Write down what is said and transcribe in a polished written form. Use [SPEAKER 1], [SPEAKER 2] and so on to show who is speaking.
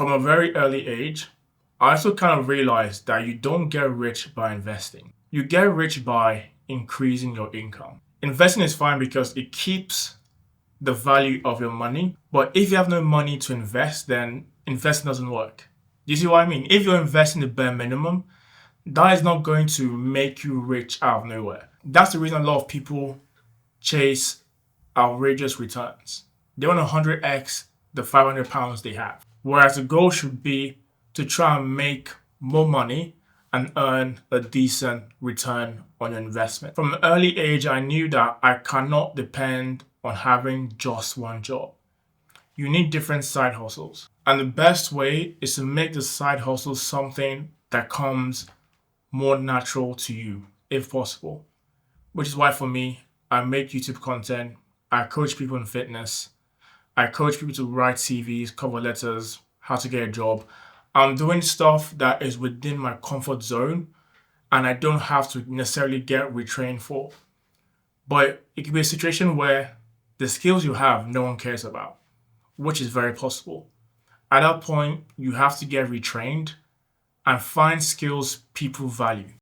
[SPEAKER 1] From a very early age, I also kind of realized that you don't get rich by investing. You get rich by increasing your income. Investing is fine because it keeps the value of your money. But if you have no money to invest, then investing doesn't work. You see what I mean? If you're investing the bare minimum, that is not going to make you rich out of nowhere. That's the reason a lot of people chase outrageous returns. They want 100x the £500 they have. Whereas the goal should be to try and make more money and earn a decent return on your investment. From an early age, I knew that I cannot depend on having just one job. You need different side hustles. And the best way is to make the side hustle something that comes more natural to you, if possible. Which is why for me, I make YouTube content, I coach people in fitness, I coach people to write CVs, cover letters, how to get a job. I'm doing stuff that is within my comfort zone and I don't have to necessarily get retrained for. But it could be a situation where the skills you have, no one cares about, which is very possible. At that point, you have to get retrained and find skills people value.